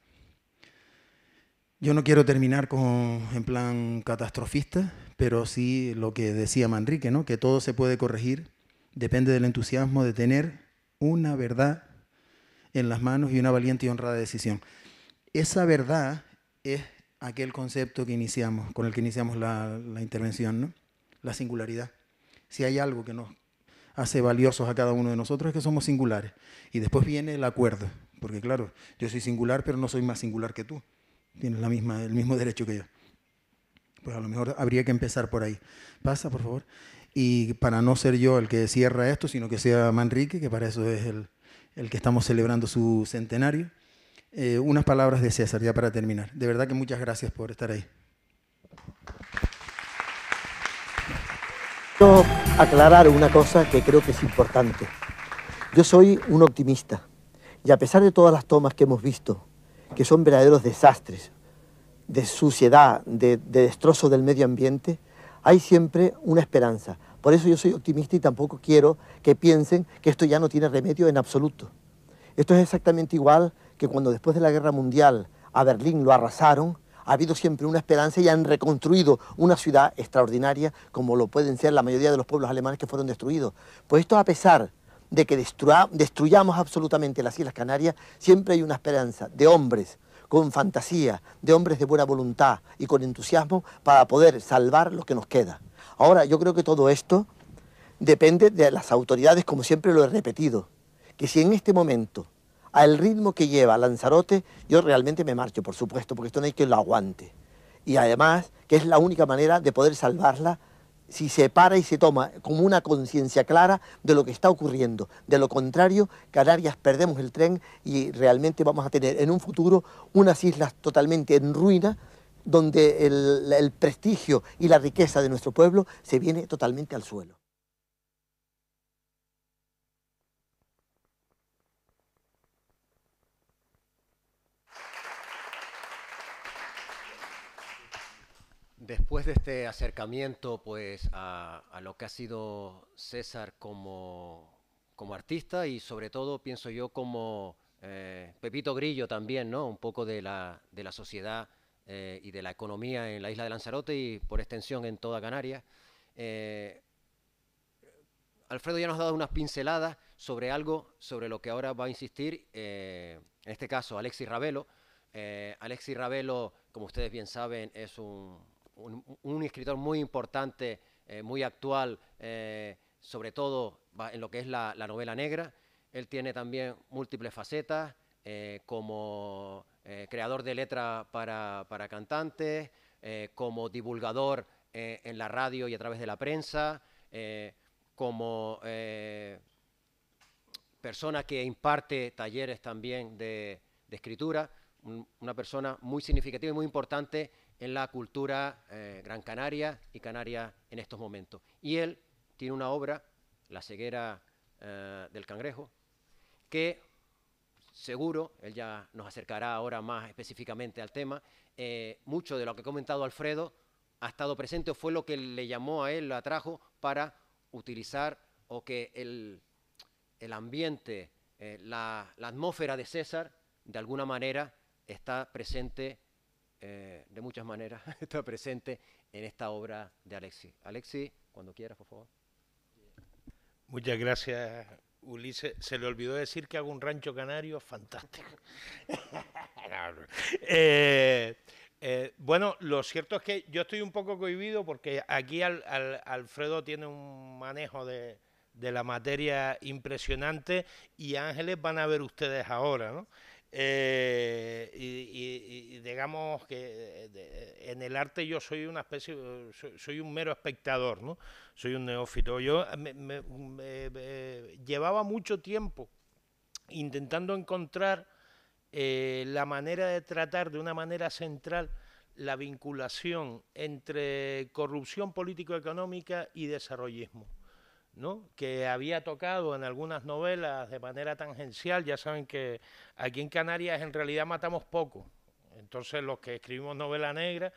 Yo no quiero terminar en plan catastrofista, pero sí lo que decía Manrique, ¿no? Que todo se puede corregir, depende del entusiasmo de tener una verdad en las manos y una valiente y honrada decisión. Esa verdad es aquel concepto con el que iniciamos la intervención, ¿no? La singularidad. Si hay algo que nos hace valiosos a cada uno de nosotros es que somos singulares. Y después viene el acuerdo, porque claro, yo soy singular, pero no soy más singular que tú. Tienes el mismo derecho que yo. Pues a lo mejor habría que empezar por ahí. Pasa, por favor. Y para no ser yo el que cierra esto, sino que sea Manrique, que para eso es el que estamos celebrando su centenario. Unas palabras de César, ya para terminar. De verdad que muchas gracias por estar ahí. Quiero aclarar una cosa que creo que es importante. Yo soy un optimista y a pesar de todas las tomas que hemos visto, que son verdaderos desastres, de suciedad, de destrozo del medio ambiente, hay siempre una esperanza. Por eso yo soy optimista y tampoco quiero que piensen que esto ya no tiene remedio en absoluto. Esto es exactamente igual que cuando después de la Guerra Mundial a Berlín lo arrasaron, ha habido siempre una esperanza y han reconstruido una ciudad extraordinaria como lo pueden ser la mayoría de los pueblos alemanes que fueron destruidos. Pues esto, a pesar de que destruyamos absolutamente las Islas Canarias, siempre hay una esperanza de hombres con fantasía, de hombres de buena voluntad y con entusiasmo para poder salvar lo que nos queda. Ahora, yo creo que todo esto depende de las autoridades, como siempre lo he repetido, que si en este momento, al ritmo que lleva Lanzarote, yo realmente me marcho, por supuesto, porque esto no hay quien lo aguante. Y además, que es la única manera de poder salvarla si se para y se toma como una conciencia clara de lo que está ocurriendo. De lo contrario, Canarias perdemos el tren y realmente vamos a tener en un futuro unas islas totalmente en ruina, donde el prestigio y la riqueza de nuestro pueblo se viene totalmente al suelo. Después de este acercamiento pues, a lo que ha sido César como artista y sobre todo, pienso yo, como Pepito Grillo también, ¿no? Un poco de la sociedad y de la economía en la isla de Lanzarote y por extensión en toda Canarias. Alfredo ya nos ha dado unas pinceladas sobre algo sobre lo que ahora va a insistir, en este caso Alexis Ravelo. Alexis Ravelo, como ustedes bien saben, es un escritor muy importante, muy actual, sobre todo en lo que es la novela negra. Él tiene también múltiples facetas, como creador de letra para cantantes, como divulgador en la radio y a través de la prensa, como persona que imparte talleres también de escritura, una persona muy significativa y muy importante en la cultura gran canaria y canaria en estos momentos. Y él tiene una obra, La ceguera del cangrejo, que seguro, él ya nos acercará ahora más específicamente al tema, mucho de lo que ha comentado Alfredo ha estado presente o fue lo que le llamó a él, lo atrajo para utilizar o que el ambiente, la atmósfera de César, de alguna manera está presente, de muchas maneras, está presente en esta obra de Alexis. Alexis, cuando quieras, por favor. Muchas gracias, Ulises. Se le olvidó decir que hago un rancho canario fantástico. Bueno, lo cierto es que yo estoy un poco cohibido porque aquí Alfredo tiene un manejo de la materia impresionante y Ángeles van a ver ustedes ahora, ¿no? Y digamos que en el arte yo soy una especie, soy un mero espectador, ¿no? Soy un neófito. Yo llevaba mucho tiempo intentando encontrar la manera de tratar de una manera central la vinculación entre corrupción político-económica y desarrollismo, ¿no? Que había tocado en algunas novelas de manera tangencial. Ya saben que aquí en Canarias en realidad matamos poco Entonces los que escribimos novela negra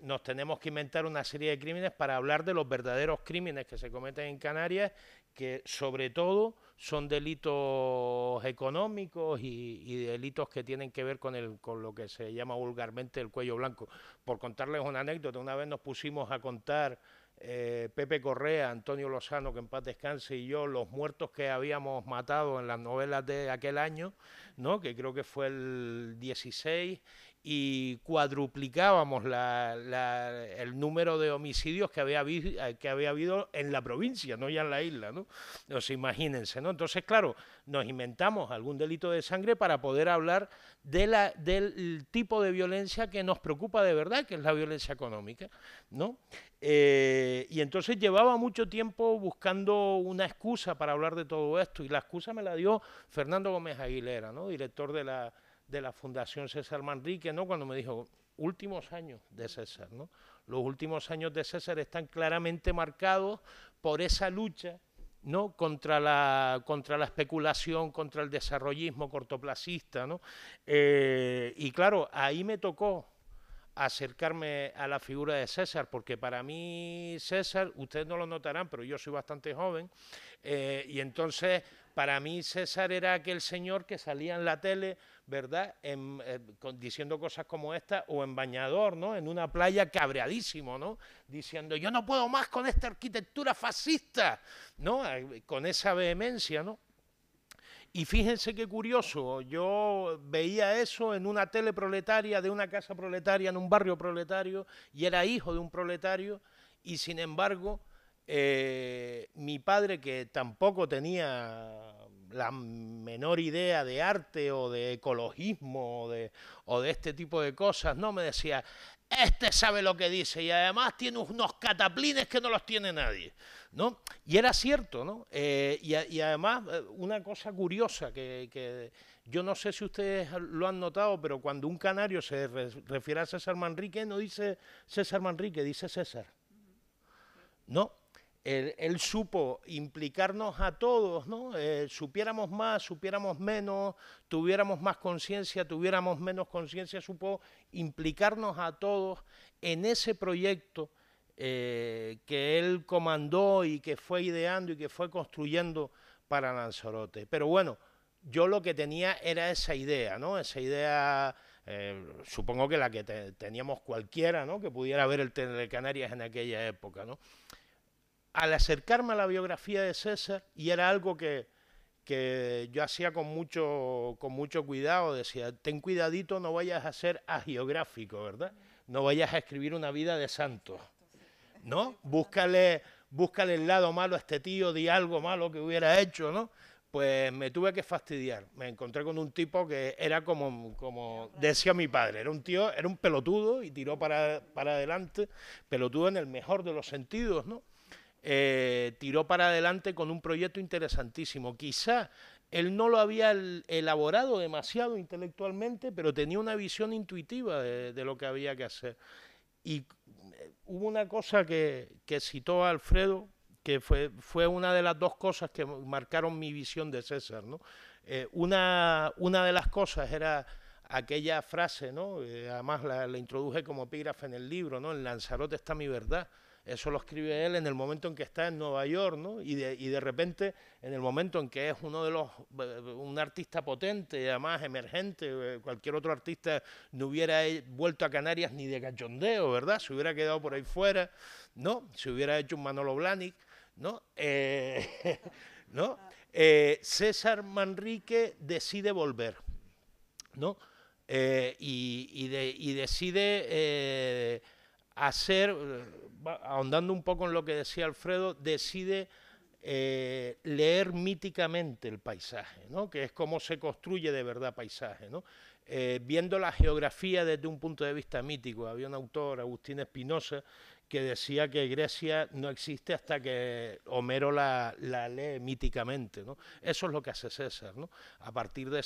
nos tenemos que inventar una serie de crímenes para hablar de los verdaderos crímenes que se cometen en Canarias, que sobre todo son delitos económicos y delitos que tienen que ver con lo que se llama vulgarmente el cuello blanco. Por contarles una anécdota, una vez nos pusimos a contar Pepe Correa, Antonio Lozano, que en paz descanse, y yo, los muertos que habíamos matado en las novelas de aquel año, ¿no? Que creo que fue el 16, y cuadruplicábamos el número de homicidios que había habido en la provincia, no ya en la isla, ¿no? Pues imagínense, ¿no? Entonces, claro, nos inventamos algún delito de sangre para poder hablar del tipo de violencia que nos preocupa de verdad, que es la violencia económica, ¿no? Y entonces llevaba mucho tiempo buscando una excusa para hablar de todo esto, y la excusa me la dio Fernando Gómez Aguilera, ¿no? Director de la Fundación César Manrique, ¿no? Cuando me dijo, últimos años de César, ¿no? Los últimos años de César están claramente marcados por esa lucha, ¿no? contra la especulación, contra el desarrollismo cortoplacista, ¿no? Y claro, ahí me tocó acercarme a la figura de César, porque para mí César, ustedes no lo notarán, pero yo soy bastante joven, y entonces para mí César era aquel señor que salía en la tele, ¿verdad?, diciendo cosas como esta, o en bañador, ¿no?, en una playa cabreadísimo, ¿no?, diciendo yo no puedo más con esta arquitectura fascista, ¿no?, con esa vehemencia, ¿no? Y fíjense qué curioso, yo veía eso en una tele proletaria, de una casa proletaria, en un barrio proletario, y era hijo de un proletario, y sin embargo, mi padre, que tampoco tenía la menor idea de arte o de ecologismo o de este tipo de cosas, no, me decía, este sabe lo que dice y además tiene unos cataplines que no los tiene nadie, ¿no? Y era cierto, ¿no? Y además, una cosa curiosa que yo no sé si ustedes lo han notado, pero cuando un canario se refiere a César Manrique, no dice César Manrique, dice César, ¿no? Él supo implicarnos a todos, ¿no? Supiéramos más, supiéramos menos, tuviéramos más conciencia, tuviéramos menos conciencia, supo implicarnos a todos en ese proyecto que él comandó y que fue ideando y que fue construyendo para Lanzarote. Pero bueno, yo lo que tenía era esa idea, ¿no? Esa idea, supongo que la que teníamos cualquiera, ¿no?, que pudiera ver el Telecanarias en aquella época, ¿no? Al acercarme a la biografía de César, y era algo que yo hacía con mucho cuidado, decía, ten cuidadito, no vayas a ser agiográfico, ¿verdad? No vayas a escribir una vida de santos, ¿no? Búscale el lado malo a este tío, di algo malo que hubiera hecho, ¿no? Pues me tuve que fastidiar. Me encontré con un tipo que era como decía mi padre, era un pelotudo y tiró para adelante, pelotudo en el mejor de los sentidos, ¿no? Tiró para adelante con un proyecto interesantísimo. Quizá él no lo había elaborado demasiado intelectualmente, pero tenía una visión intuitiva de lo que había que hacer. Y hubo una cosa que citó Alfredo, que fue una de las dos cosas que marcaron mi visión de César, ¿no? Una de las cosas era aquella frase, ¿no? Además la introduje como epígrafe en el libro, ¿no? En Lanzarote está mi verdad. Eso lo escribe él en el momento en que está en Nueva York, ¿no? Y de repente, en el momento en que es un artista potente y además emergente, cualquier otro artista no hubiera vuelto a Canarias ni de cachondeo, ¿verdad? Se hubiera quedado por ahí fuera, ¿no? Se hubiera hecho un Manolo Blahnik, ¿no? ¿No? César Manrique decide volver, ¿no? Y decide hacer, ahondando un poco en lo que decía Alfredo, decide leer míticamente el paisaje, ¿no? Que es cómo se construye de verdad paisaje, ¿no? Viendo la geografía desde un punto de vista mítico. Había un autor, Agustín Espinosa, que decía que Grecia no existe hasta que Homero la lee míticamente, ¿no? Eso es lo que hace César, ¿no? A partir de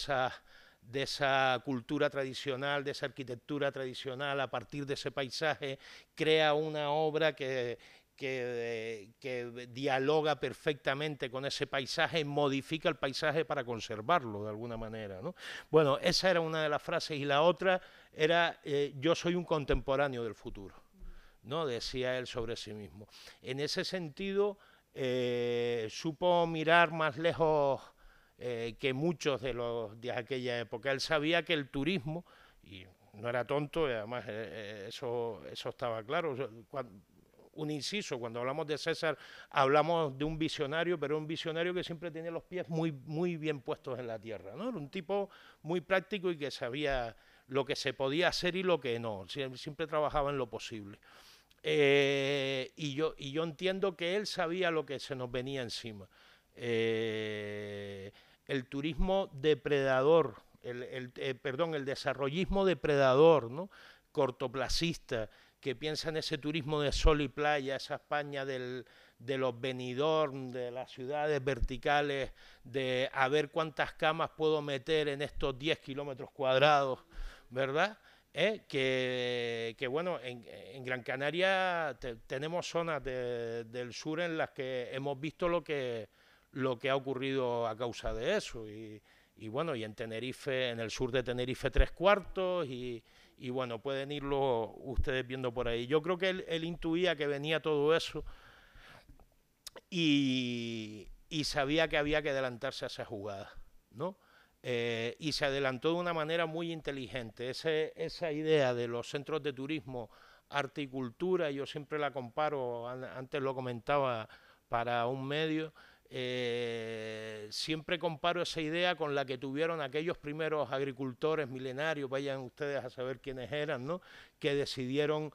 esa cultura tradicional, de esa arquitectura tradicional, a partir de ese paisaje, crea una obra que que dialoga perfectamente con ese paisaje y modifica el paisaje para conservarlo de alguna manera, ¿no? Bueno, esa era una de las frases, y la otra era yo soy un contemporáneo del futuro, ¿no? Decía él sobre sí mismo. En ese sentido, supo mirar más lejos que muchos de aquella época. Él sabía que el turismo, y no era tonto, y además eso estaba claro. Un inciso, cuando hablamos de César hablamos de un visionario, pero un visionario que siempre tenía los pies muy bien puestos en la tierra, ¿no? Era un tipo muy práctico y que sabía lo que se podía hacer y lo que no, siempre trabajaba en lo posible. Y yo entiendo que él sabía lo que se nos venía encima. El turismo depredador, el desarrollismo depredador, ¿no? Cortoplacista, que piensa en ese turismo de sol y playa, esa España de los Benidorm, de las ciudades verticales, de a ver cuántas camas puedo meter en estos 10 kilómetros cuadrados, ¿verdad? Que bueno, en Gran Canaria tenemos zonas del sur en las que hemos visto lo que ha ocurrido a causa de eso, y bueno, y en Tenerife, en el sur de Tenerife 3/4, y bueno, pueden irlo ustedes viendo por ahí. Yo creo que él intuía que venía todo eso y sabía que había que adelantarse a esa jugada, ¿no? Y se adelantó de una manera muy inteligente. Esa idea de los centros de turismo, arte y cultura, yo siempre la comparo, antes lo comentaba para un medio, siempre comparo esa idea con la que tuvieron aquellos primeros agricultores milenarios, vayan ustedes a saber quiénes eran, ¿no? Que decidieron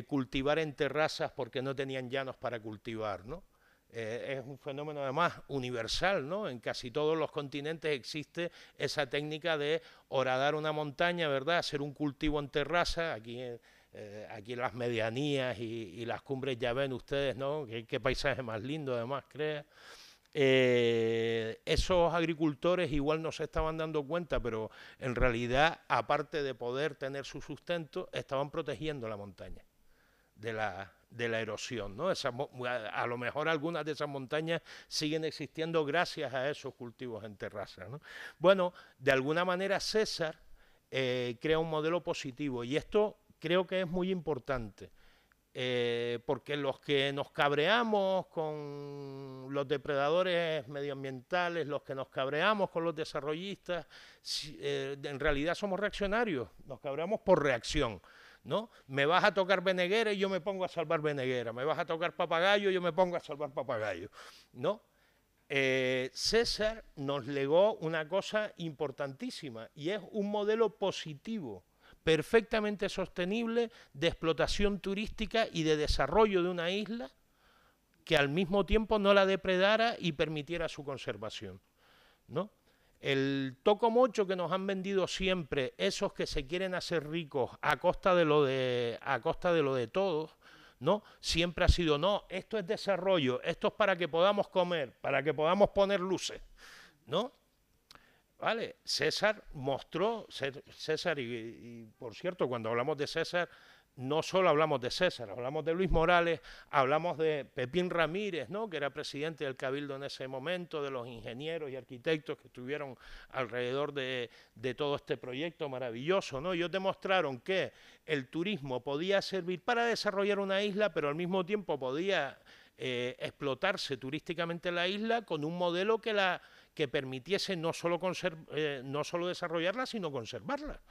cultivar en terrazas porque no tenían llanos para cultivar, ¿no? Es un fenómeno además universal, ¿no? En casi todos los continentes existe esa técnica de horadar una montaña, ¿verdad? Hacer un cultivo en terraza. Aquí en las medianías y las cumbres ya ven ustedes, ¿no? Qué paisaje más lindo además, crea. Esos agricultores igual no se estaban dando cuenta, pero en realidad, aparte de poder tener su sustento, estaban protegiendo la montaña de la erosión, ¿no? A lo mejor algunas de esas montañas siguen existiendo gracias a esos cultivos en terraza, ¿no? Bueno, de alguna manera César crea un modelo positivo, y esto creo que es muy importante, porque los que nos cabreamos con los depredadores medioambientales, los que nos cabreamos con los desarrollistas, en realidad somos reaccionarios, nos cabreamos por reacción, ¿no? Me vas a tocar Beneguera y yo me pongo a salvar Beneguera, me vas a tocar Papagayo y yo me pongo a salvar Papagayo, ¿no? César nos legó una cosa importantísima, y es un modelo positivo, perfectamente sostenible, de explotación turística y de desarrollo de una isla que al mismo tiempo no la depredara y permitiera su conservación, ¿no? El tocomocho que nos han vendido siempre esos que se quieren hacer ricos a costa de lo de todos, ¿no? Siempre ha sido, no, esto es desarrollo, esto es para que podamos comer, para que podamos poner luces, ¿no? Vale, César mostró, y por cierto, cuando hablamos de César, no solo hablamos de César, hablamos de Luis Morales, hablamos de Pepín Ramírez, ¿no? Que era presidente del Cabildo en ese momento, de los ingenieros y arquitectos que estuvieron alrededor de todo este proyecto maravilloso, ¿no? Ellos demostraron que el turismo podía servir para desarrollar una isla, pero al mismo tiempo podía explotarse turísticamente la isla con un modelo que permitiese no solo desarrollarla, sino conservarla,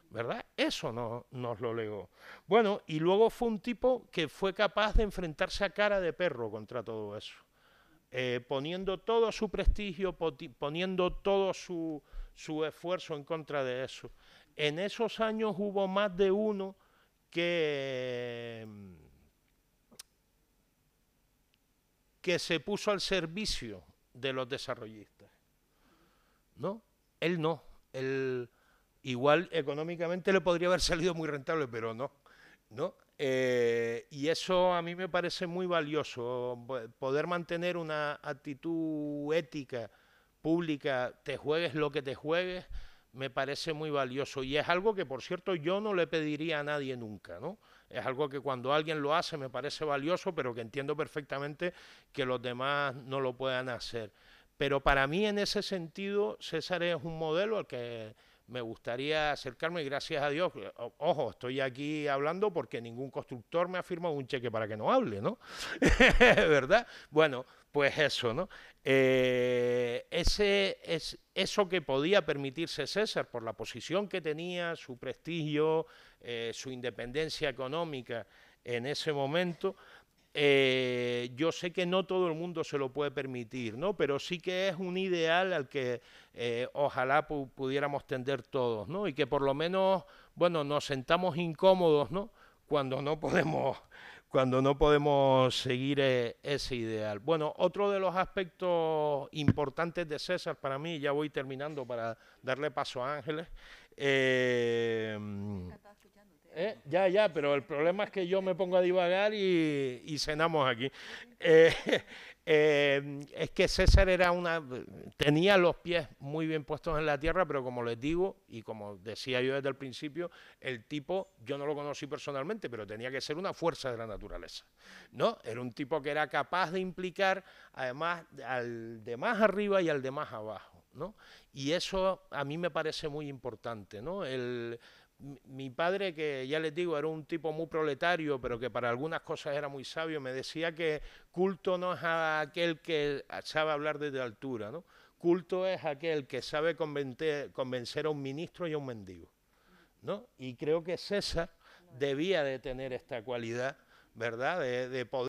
¿verdad? Eso nos lo legó. Bueno, y luego fue un tipo que fue capaz de enfrentarse a cara de perro contra todo eso, poniendo todo su prestigio, poniendo todo su esfuerzo en contra de eso. En esos años hubo más de uno que se puso al servicio de los desarrollistas, ¿no? Él no, él igual económicamente le podría haber salido muy rentable, pero no, ¿no? Y eso a mí me parece muy valioso, poder mantener una actitud ética, pública, te juegues lo que te juegues, me parece muy valioso, y es algo que, por cierto, yo no le pediría a nadie nunca, ¿no? Es algo que cuando alguien lo hace me parece valioso, pero que entiendo perfectamente que los demás no lo puedan hacer. Pero para mí, en ese sentido, César es un modelo al que me gustaría acercarme, y gracias a Dios, ojo, estoy aquí hablando porque ningún constructor me ha firmado un cheque para que no hable, ¿no? ¿Verdad? Bueno, pues eso, ¿no? Eso que podía permitirse César por la posición que tenía, su prestigio, su independencia económica en ese momento. Yo sé que no todo el mundo se lo puede permitir, ¿no? Pero sí que es un ideal al que ojalá pudiéramos tender todos, ¿no? Y que por lo menos, bueno, nos sentamos incómodos, ¿no? Cuando no podemos seguir ese ideal. Bueno, otro de los aspectos importantes de César para mí, ya voy terminando para darle paso a Ángeles. Ya, pero el problema es que yo me pongo a divagar y cenamos aquí. Es que César tenía los pies muy bien puestos en la tierra, pero como les digo, y como decía yo desde el principio, el tipo, yo no lo conocí personalmente, pero tenía que ser una fuerza de la naturaleza, ¿no? Era un tipo que era capaz de implicar, además, al de más arriba y al de más abajo, ¿no? Y eso a mí me parece muy importante, ¿no? Mi padre, que ya les digo, era un tipo muy proletario, pero que para algunas cosas era muy sabio, me decía que culto no es aquel que sabe hablar desde altura, ¿no? Culto es aquel que sabe convencer a un ministro y a un mendigo, ¿no? Y creo que César debía de tener esta cualidad, ¿verdad? De poder